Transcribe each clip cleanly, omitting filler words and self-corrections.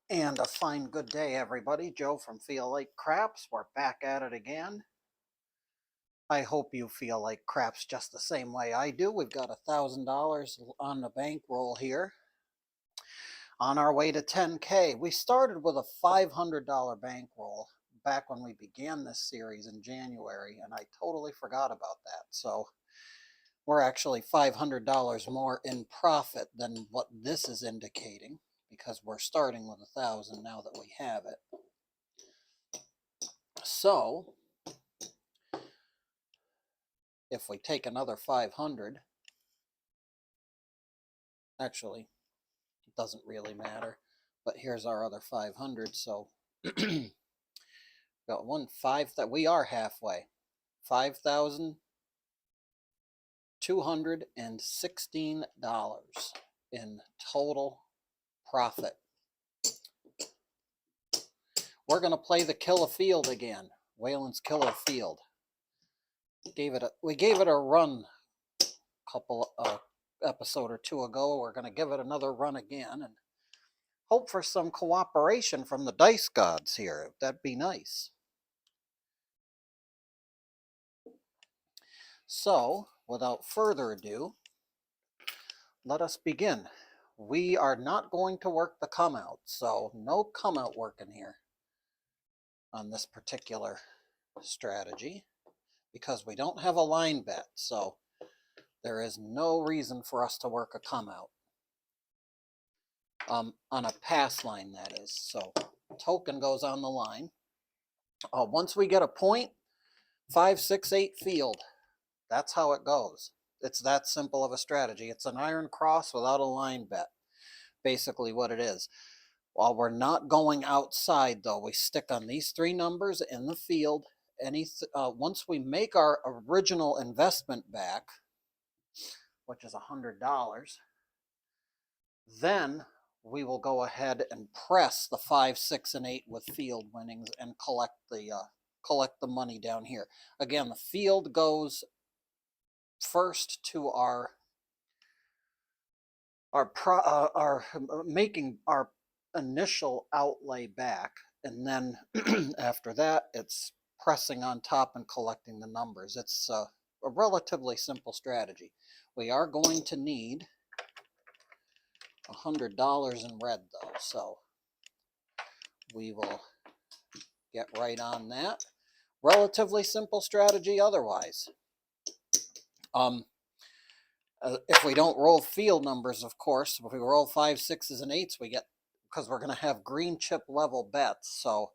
And a fine good day, everybody. Joe from Feel Like Craps. We're back at it again. I hope you feel like craps just the same way I do. We've got $1,000 on the bankroll here. On our way to 10K. We started with a $500 bankroll back when we began this series in January, and I totally forgot about that. So we're actually $500 more in profit than what this is indicating, because we're starting with 1,000 now that we have it. So if we take another 500, actually, it doesn't really matter, but here's our other 500. So got that we are halfway. $5,216 in total profit. We're going to play the Killah field again. Waylon's Killah field. We gave it a run a couple episode or two ago. We're going to give it another run again and hope for some cooperation from the dice gods here. That'd be nice. So, without further ado, let us begin. We are not going to work the come out, so no come out working here on this particular strategy, because we don't have a line bet, so there is no reason for us to work a come out. On a pass line, that is. So token goes on the line. Once we get a point, 5, 6, 8 field. That's how it goes. It's that simple of a strategy. It's an iron cross without a line bet. Basically what it is. While we're not going outside, though, we stick on these 3 numbers in the field. Once we make our original investment back, which is $100, then we will go ahead and press the 5, 6, and 8 with field winnings and collect the money down here. Again, the field goes first to our making our initial outlay back, and then after that it's pressing on top and collecting the numbers. It's a relatively simple strategy. We are going to need $100 in red, though, so we will get right on that. Relatively simple strategy otherwise. If we don't roll field numbers, of course, if we roll 5, 6s, and 8s, we get, because we're going to have green chip level bets, so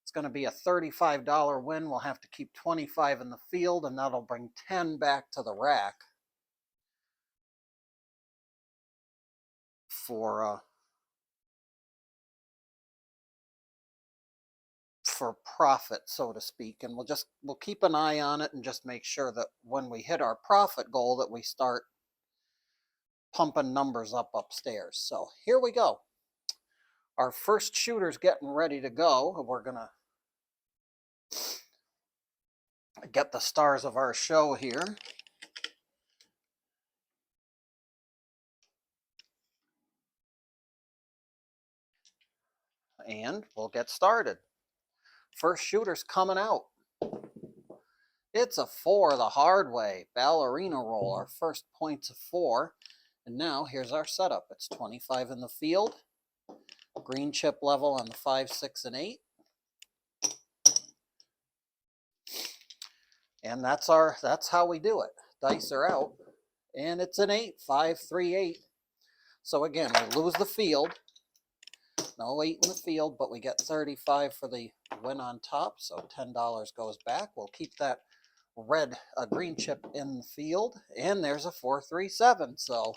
it's going to be a $35 win. We'll have to keep 25 in the field, and that'll bring 10 back to the rack for profit, so to speak. And we'll keep an eye on it and just make sure that when we hit our profit goal that we start pumping numbers up upstairs. So here we go. Our first shooter's getting ready to go. We're gonna get the stars of our show here. And we'll get started. First shooter's coming out. It's a 4 the hard way. Ballerina roll. Our first point's a 4. And now here's our setup. It's 25 in the field. Green chip level on the 5, 6, and 8. And that's how we do it. Dice are out. And it's an 8. 5, 3, 8. So again, we lose the field. No 8 in the field, but we get 35 for the win on top. So $10 goes back. We'll keep that green chip in the field. And there's a 4, 3, 7. So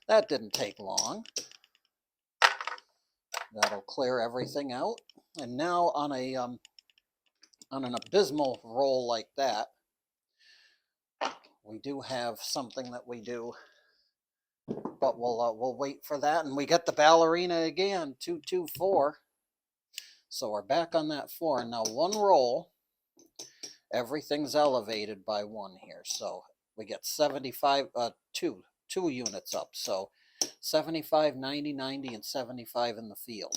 that didn't take long. That'll clear everything out. And now on an abysmal roll like that, we do have something that we do, but we'll wait for that. And we get the ballerina again, 2, 2, 4. So we're back on that 4. And now one roll, everything's elevated by 1 here. So we get 75, 2 units up. So 75, 90, 90, and 75 in the field.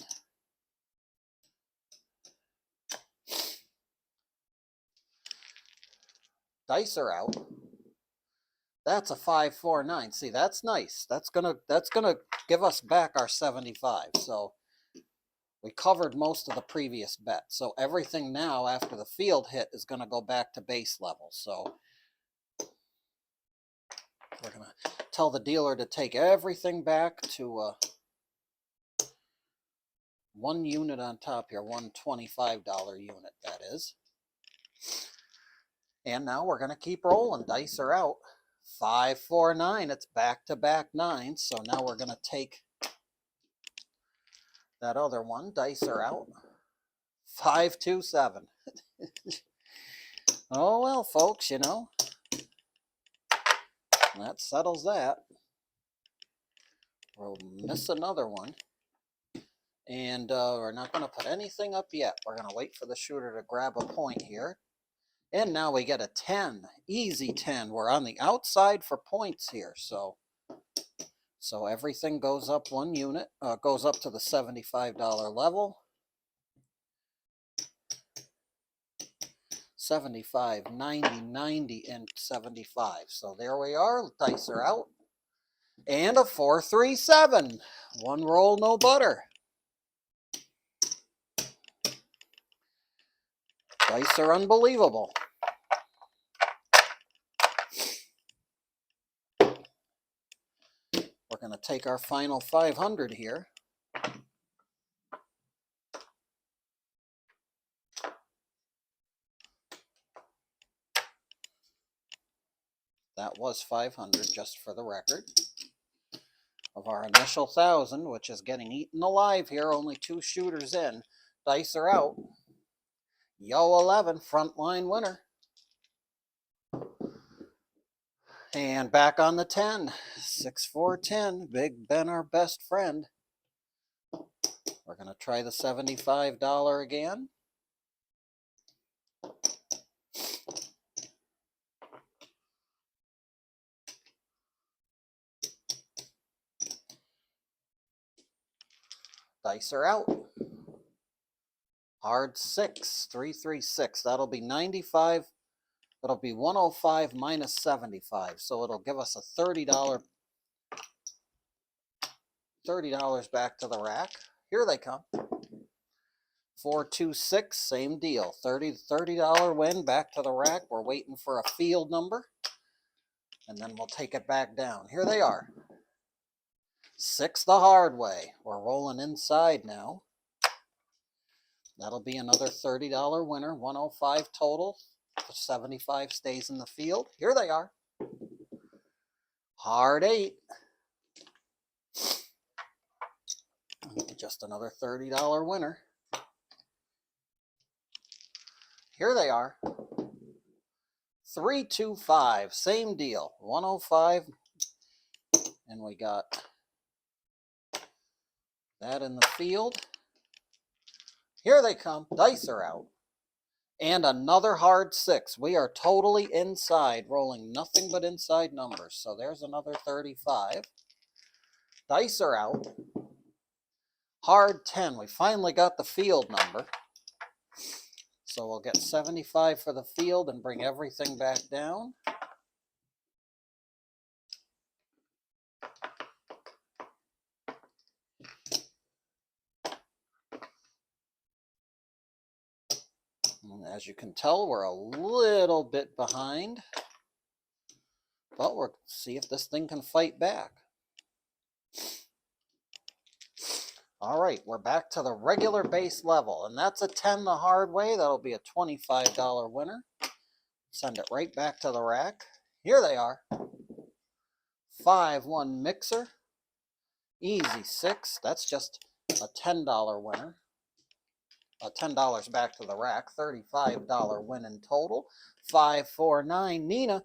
Dice are out. That's a 5, 4, 9. See, that's nice. That's gonna give us back our 75. So we covered most of the previous bet. So everything now after the field hit is gonna go back to base level. So we're gonna tell the dealer to take everything back to 1 unit on top here, one $25 unit, that is. And now we're going to keep rolling. Dice are out. 5, 4, 9. It's back-to-back 9. So now we're going to take that other one. Dice are out. 5, 2, 7. Oh, well, folks, you know. That settles that. We'll miss another one. And we're not going to put anything up yet. We're going to wait for the shooter to grab a point here. And now we get a 10, easy 10. We're on the outside for points here. So everything goes up 1 unit, goes up to the $75 level. 75, 90, 90, and 75. So there we are. Dice are out. And a 4, 3, 7. 1 roll, no butter. Dice are unbelievable. We're going to take our final 500 here. That was 500, just for the record, of our initial 1,000, which is getting eaten alive here. Only 2 shooters in. Dice are out. Yo 11, frontline winner. And back on the 10. 6, 4, 10. Big Ben, our best friend. We're going to try the $75 again. Dice are out. Hard 6, 3, 3, 6. That'll be 95. It'll be 105 minus 75. So it'll give us a $30 back to the rack. Here they come. 4, 2, 6, same deal. $30 win back to the rack. We're waiting for a field number. And then we'll take it back down. Here they are. 6 the hard way. We're rolling inside now. That'll be another $30 winner. 105 total. 75 stays in the field. Here they are. Hard 8. Just another $30 winner. Here they are. 3, 2, 5. Same deal. 105. And we got that in the field. Here they come. Dice are out. And another hard 6. We are totally inside, rolling nothing but inside numbers. So there's another 35. Dice are out. Hard 10. We finally got the field number. So we'll get 75 for the field and bring everything back down. And as you can tell, we're a little bit behind. But we'll see if this thing can fight back. All right, we're back to the regular base level, and that's a 10 the hard way. That'll be a $25 winner. Send it right back to the rack. Here they are. 5, 1 mixer. Easy 6. That's just a $10 winner. $10 back to the rack. $35 win in total. 5, 4, 9. Nina.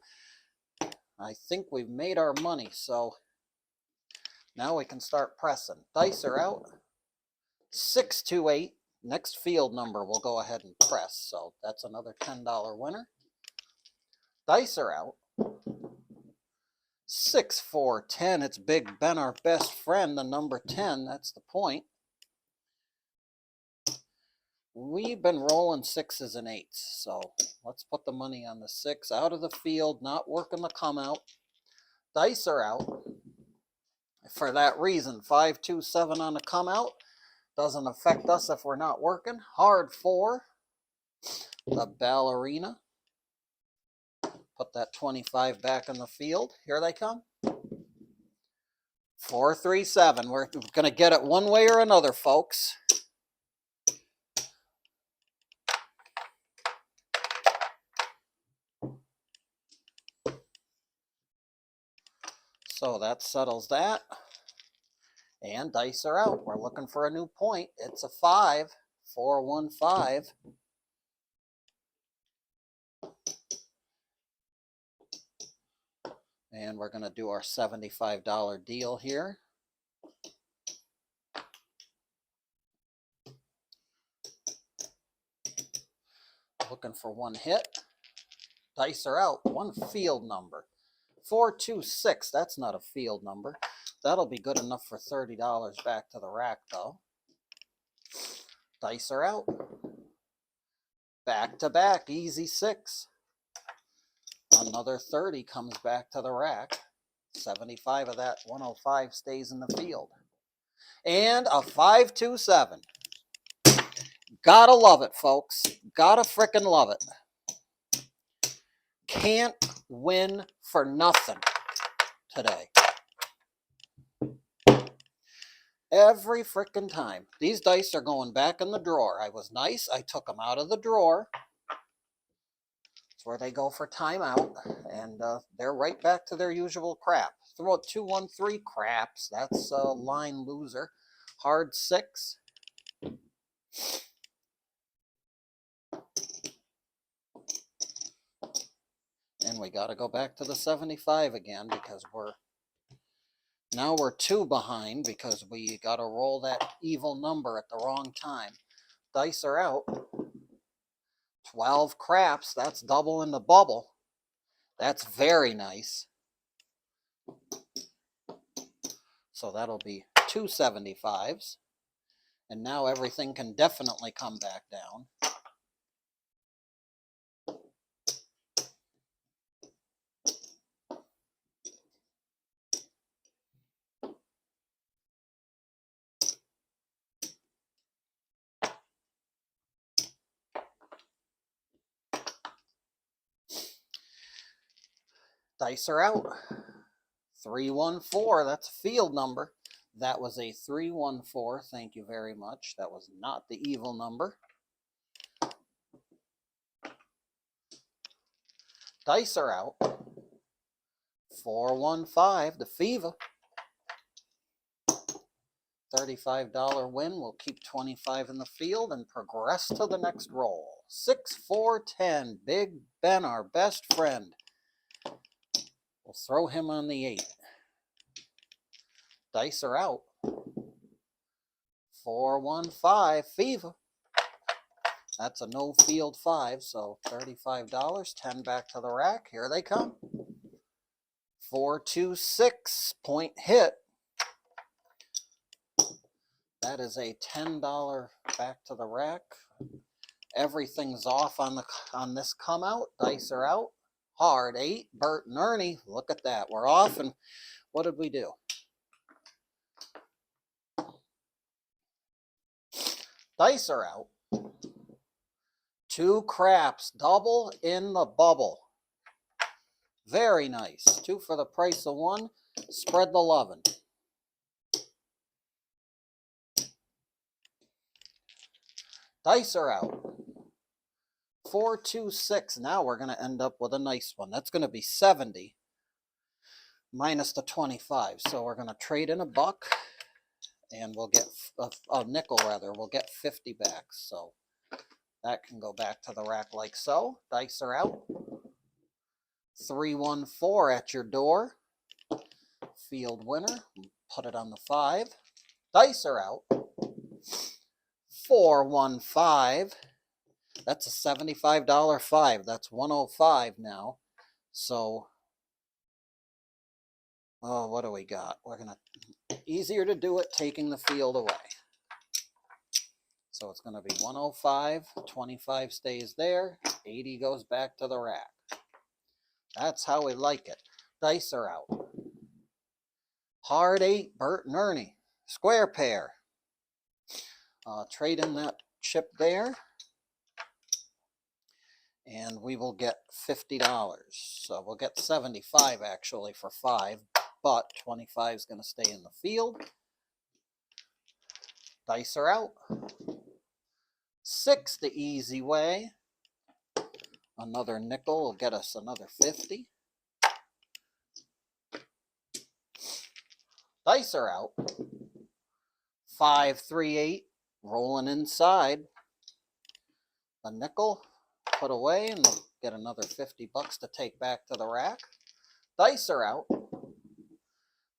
I think we've made our money, so now we can start pressing. Dice are out. 6, 2, 8. Next field number we'll go ahead and press. So that's another $10 winner. Dice are out. 6, 4, 10. It's Big Ben, our best friend, the number 10. That's the point. We've been rolling 6s and 8s, so let's put the money on the 6. Out of the field, not working the come out. Dice are out. For that reason, 5, 2, 7 on the come out. Doesn't affect us if we're not working. Hard 4. The ballerina. Put that 25 back in the field. Here they come. 4, 3, 7. We're going to get it one way or another, folks. So that settles that. And dice are out. We're looking for a new point. It's a 5. 4, 1, 5. And we're going to do our $75 deal here. Looking for one hit. Dice are out. One field number. 4, 2, 6. That's not a field number. That'll be good enough for $30 back to the rack, though. Dice are out. Back to back. Easy 6. Another 30 comes back to the rack. 75 of that 105 stays in the field. And a 5, 2, 7. Gotta love it, folks. Gotta frickin' love it. Can't win for nothing today. Every frickin' time. These dice are going back in the drawer. I was nice. I took them out of the drawer. That's where they go for timeout. And they're right back to their usual crap. Throw it 2, 1, 3. Craps. That's a line loser. Hard 6. And we got to go back to the 75 again because we're 2 behind because we got to roll that evil number at the wrong time. Dice are out. 12 craps. That's double in the bubble. That's very nice. So that'll be 2 75s. And now everything can definitely come back down. Dice are out. 3, 1, 4. That's a field number. That was a 3, 1, 4. Thank you very much. That was not the evil number. Dice are out. 4, 1, 5. The fever. $35 win. We'll keep 25 in the field and progress to the next roll. 6, 4, 10. Big Ben, our best friend. We'll throw him on the 8. Dice are out. 4, 1, 5. Fever. That's a no field 5, so $35. 10 back to the rack. Here they come. 4, 2, 6. Point hit. That is a $10 back to the rack. Everything's off on this come out. Dice are out. Hard 8. Bert and Ernie. Look at that. We're off. And what did we do? Dice are out. 2 craps. Double in the bubble. Very nice. 2 for the price of 1. Spread the lovin'. Dice are out. 4, 2, 6. Now we're going to end up with a nice one. That's going to be 70 minus the 25. So we're going to trade in a buck and we'll get a nickel rather. We'll get 50 back. So that can go back to the rack like so. Dice are out. 3, 1, 4 at your door. Field winner. Put it on the 5. Dice are out. 4, 1, 5. That's a $75 5. That's 105 now. So Oh, what do we got? We're going to, easier to do it taking the field away. So it's going to be 105, 25 stays there, 80 goes back to the rack. That's how we like it. Dice are out. Hard 8, Bert and Ernie. Square pair. Trade in that chip there. And we will get $50. So we'll get 75 actually for 5, but 25 is going to stay in the field. Dice are out. 6 the easy way. Another nickel will get us another 50. Dice are out. 5, 3, 8. Rolling inside. A nickel. Put away, and we'll get another $50 to take back to the rack. Dice are out.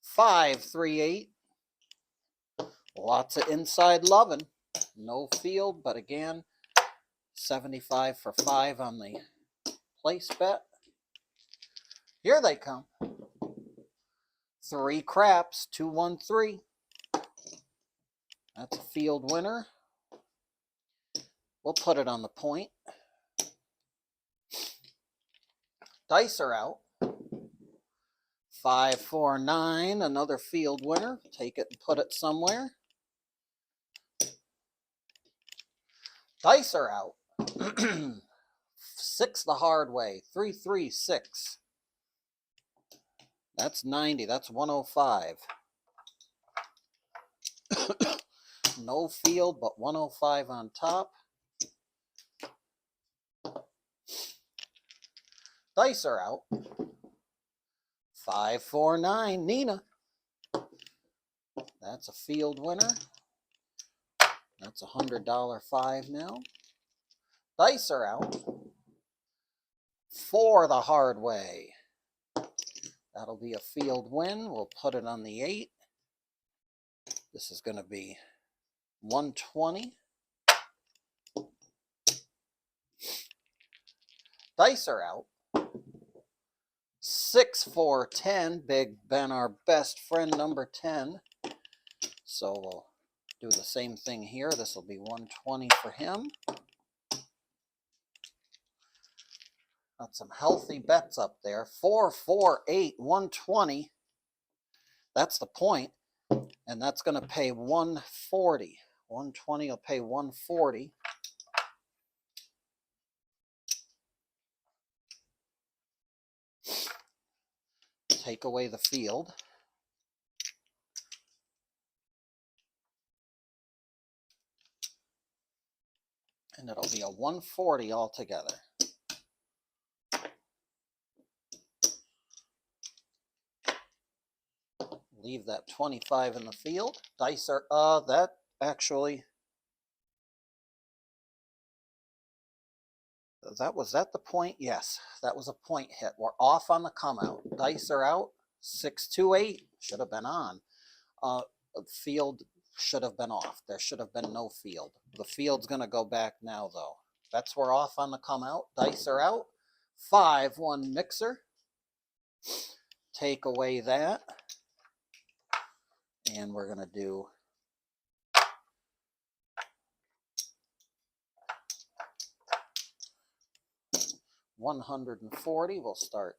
5, 3, 8. Lots of inside loving. No field, but again, 75 for 5 on the place bet. Here they come. 3 craps, 2, 1, 3. That's a field winner. We'll put it on the point. Dice are out. 5, 4, 9. Another field winner. Take it and put it somewhere. Dice are out. 6 the hard way. 3, 3, 6. That's 90. That's 105. No field, but 105 on top. Dice are out. 5, 4, 9. Nina. That's a field winner. That's a $100 5 now. Dice are out. 4 the hard way. That'll be a field win. We'll put it on the 8. This is going to be 120. Dice are out. 6, 4, 10. Big Ben, our best friend, number 10. So we'll do the same thing here. This will be 120 for him. Got some healthy bets up there. 4, 4, 8, 120. That's the point. And that's going to pay 140. 120 will pay 140. Take away the field. And it'll be a 140 altogether. Leave that 25 in the field. Dice are, that actually, was that the point? Yes, that was a point hit. We're off on the come out. Dice are out. 6, 2, 8 should have been on. Field should have been off. There should have been no field. The field's going to go back now, though. Bets were off on the come out. Dice are out. 5, 1 mixer. Take away that. And we're going to do $140. We'll start.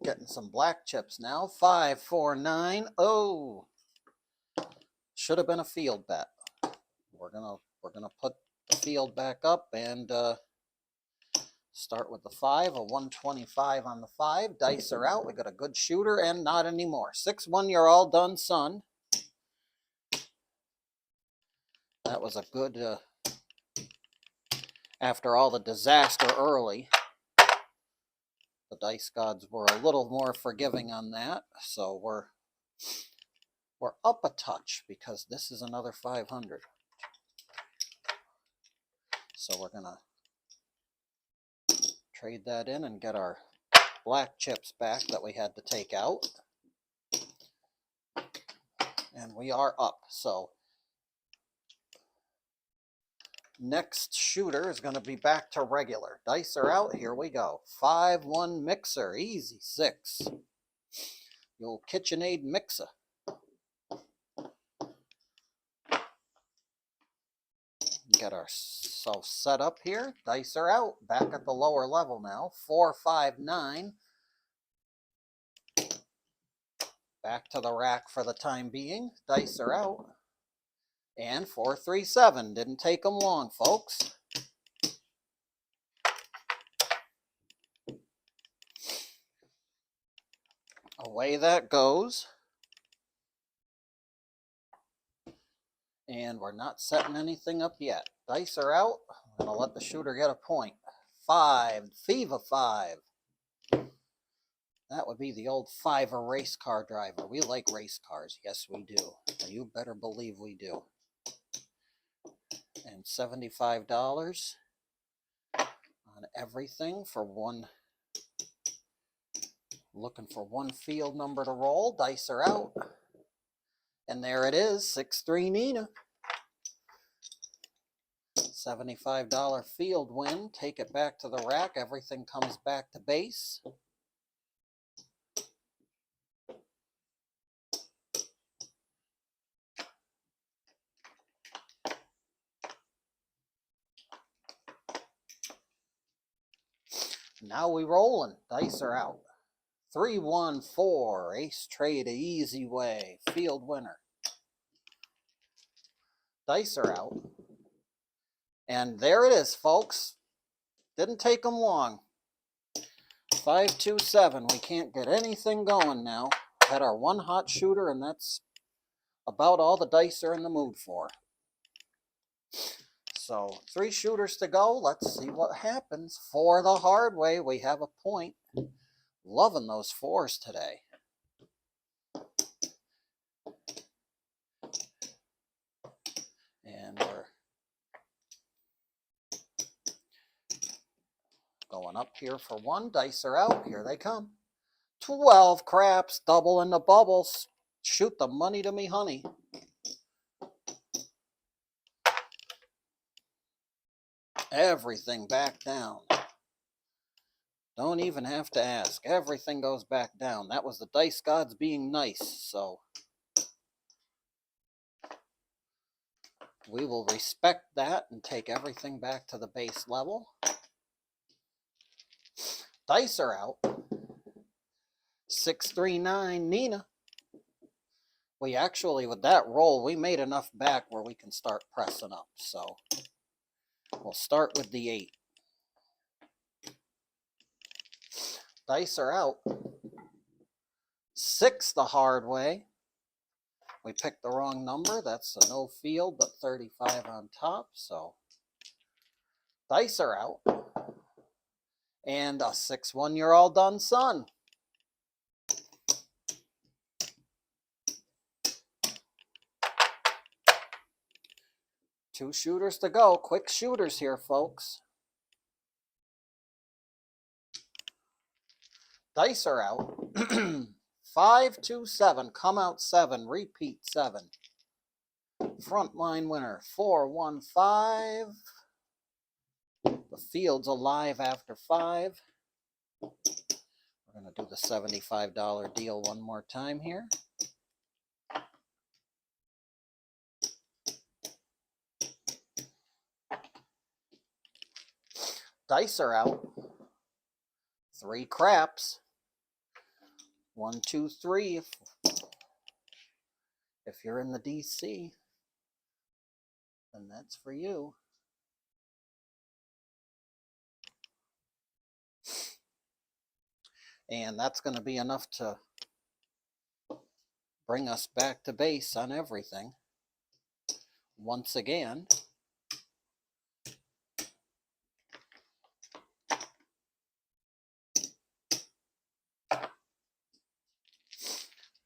Getting some black chips now. 5, 4, 9. Oh, should have been a field bet. We're gonna put the field back up and start with the 5. A 125 on the 5. Dice are out. We got a good shooter and not anymore. 6, 1. You're all done, son. That was a good. After all the disaster early, the dice gods were a little more forgiving on that, so we're up a touch because this is another 500. So we're gonna trade that in and get our black chips back that we had to take out, and we are up. So Next shooter is going to be back to regular. Dice are out. Here we go. 5-1 mixer. Easy 6. The old KitchenAid mixer. Get ourselves set up here. Dice are out. Back at the lower level now. 4, 5, 9. Back to the rack for the time being. Dice are out. And 4, 3, 7. Didn't take them long, folks. Away that goes. And we're not setting anything up yet. Dice are out. I'm going to let the shooter get a point. 5. Thief of 5. That would be the old 5er race car driver. We like race cars. Yes, we do. You better believe we do. And $75 on everything for one. Looking for one field number to roll. Dice are out. And there it is. 6-3 Nina. $75 field win. Take it back to the rack. Everything comes back to base. Now we rolling. Dice are out. 3, 1, 4. Ace trade a easy way. Field winner. Dice are out. And there it is, folks. Didn't take them long. 5, 2, 7. We can't get anything going now. Had our one hot shooter, and that's about all the dice are in the mood for. So 3 shooters to go. Let's see what happens. 4 the hard way. We have a point. Loving those 4s today. And we're going up here for 1. Dice are out. Here they come. 12 craps. Double in the bubbles. Shoot the money to me, honey. Everything back down. Don't even have to ask. Everything goes back down. That was the dice gods being nice, so we will respect that and take everything back to the base level. Dice are out. 6, 3, 9 Nina. We actually, with that roll, we made enough back where we can start pressing up, so we'll start with the 8. Dice are out. 6 the hard way. We picked the wrong number. That's a no field, but 35 on top. So dice are out. And a 6-1, you're all done, son. Two shooters to go. Quick shooters here, folks. Dice are out. 5, 2, 7. Come out 7. Repeat 7. Frontline winner. 4, 1, 5. The field's alive after 5. We're going to do the $75 deal one more time here. Dice are out. 3 craps. 1, 2, 3. If you're in the DC, then that's for you. And that's going to be enough to bring us back to base on everything. Once again.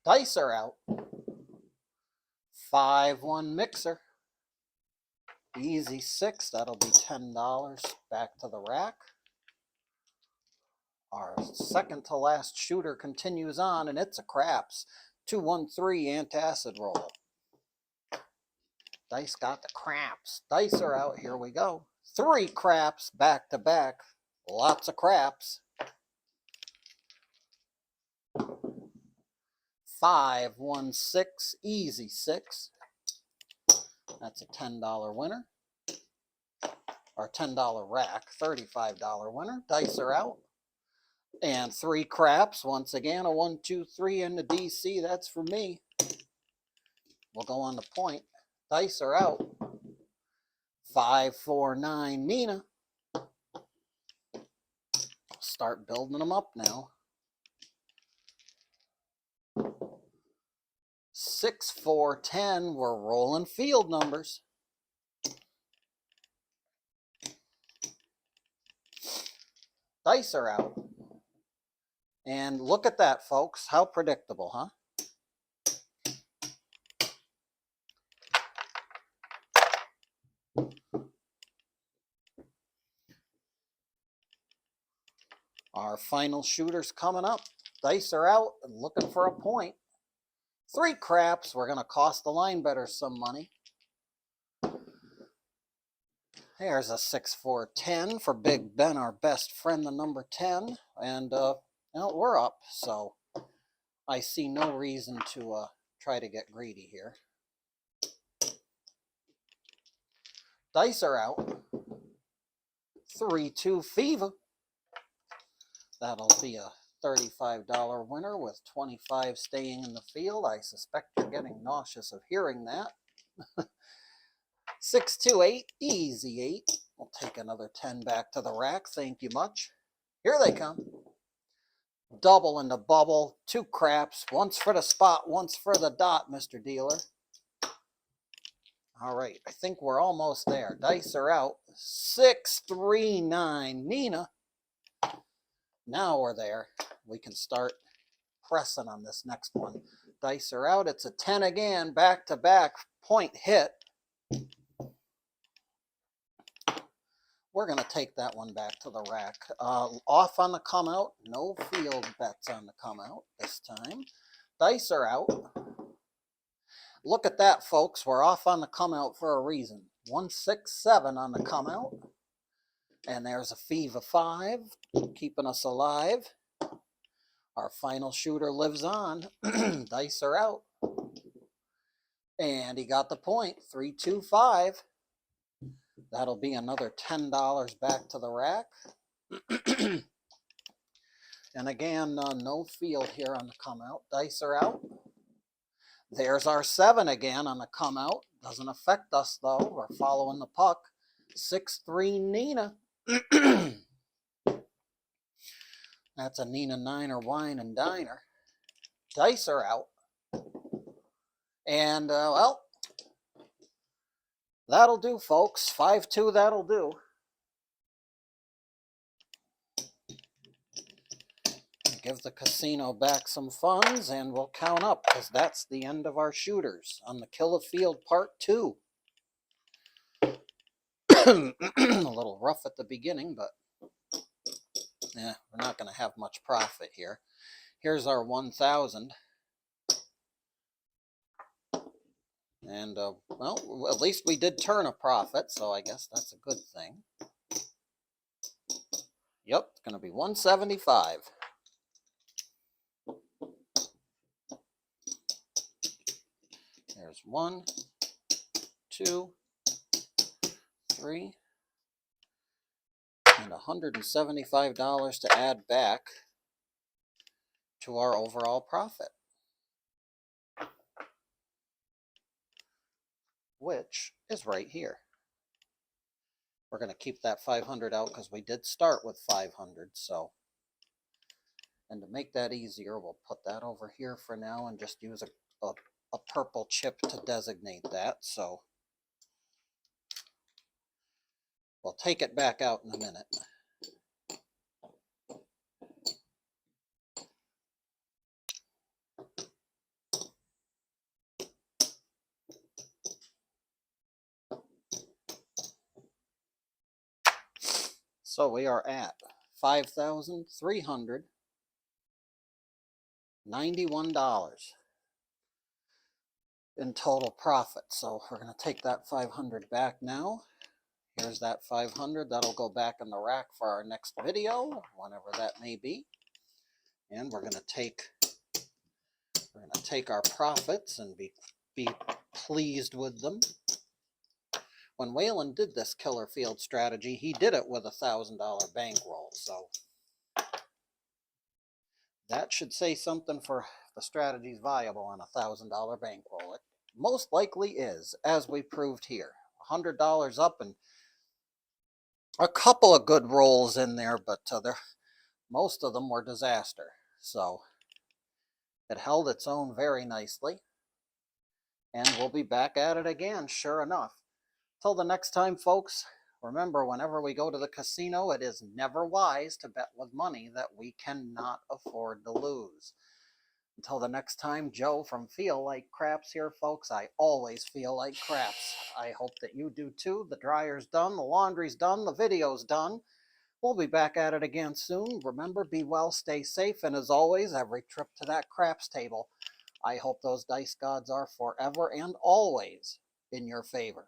Dice are out. 5-1 mixer. Easy 6. That'll be $10 back to the rack. Our second to last shooter continues on, and it's a craps. 2, 1, 3 antacid roll. Dice got the craps. Dice are out. Here we go. 3 craps back to back. Lots of craps. 5, 1, 6. Easy 6. That's a $10 winner. Or $10 rack. $35 winner. Dice are out. And 3 craps. Once again, a 1, 2, 3 in the DC. That's for me. We'll go on the point. Dice are out. 5, 4, 9, Nina. Start building them up now. 6, 4, 10. We're rolling field numbers. Dice are out. And look at that, folks. How predictable, huh? Our final shooter's coming up. Dice are out and looking for a point. 3 craps. We're going to cost the line better some money. There's a 6, 4, 10 for Big Ben, our best friend, the number 10. And well, we're up, so I see no reason to try to get greedy here. Dice are out. 3, 2, Fever. That'll be a $35 winner with 25 staying in the field. I suspect you're getting nauseous of hearing that. 6, 2, 8. Easy 8. We'll take another 10 back to the rack. Thank you much. Here they come. Double in the bubble. 2 craps. Once for the spot, once for the dot, Mr. Dealer. All right. I think we're almost there. Dice are out. 6, 3, 9. Nina. Now we're there. We can start pressing on this next one. Dice are out. It's a 10 again. Back to back. Point hit. We're going to take that one back to the rack. Off on the come out. No field bets on the come out this time. Dice are out. Look at that, folks. We're off on the come out for a reason. 1, 6, 7 on the come out. And there's a Fever 5, keeping us alive. Our final shooter lives on. Dice are out. And he got the point. 3, 2, 5. That'll be another $10 back to the rack. And again, no field here on the come out. Dice are out. There's our 7 again on the come out. Doesn't affect us though. We're following the puck. 6, 3, Nina. That's a Nina Niner wine and diner. Dice are out. And, well, that'll do, folks. 5, 2, that'll do. Give the casino back some funds, and we'll count up, because that's the end of our shooters on the Killah Field Part 2. A little rough at the beginning, but yeah, we're not going to have much profit here. Here's our 1,000. And, well, at least we did turn a profit, so I guess that's a good thing. Yep, it's going to be 175. There's 1, 2, 3, and $175 to add back to our overall profit, which is right here. We're going to keep that 500 out because we did start with 500, so. And to make that easier, we'll put that over here for now and just use a purple chip to designate that, so. We'll take it back out in a minute. So we are at $5,391. in total profit. So we're going to take that 500 back now. Here's that 500. That'll go back in the rack for our next video, whenever that may be. And we're going to take our profits and be pleased with them. When Waylon did this killer field strategy, he did it with a $1,000 bankroll. So that should say something for the strategy's viable on a $1,000 bankroll. It most likely is, as we proved here. $100 up and a couple of good rolls in there, but most of them were disaster. So it held its own very nicely. And we'll be back at it again, sure enough. Till the next time, folks, remember, whenever we go to the casino, it is never wise to bet with money that we cannot afford to lose. Until the next time, Joe from Feel Like Craps here, folks. I always feel like craps. I hope that you do too. The dryer's done, the laundry's done, the video's done. We'll be back at it again soon. Remember, be well, stay safe, and as always, every trip to that craps table, I hope those dice gods are forever and always in your favor.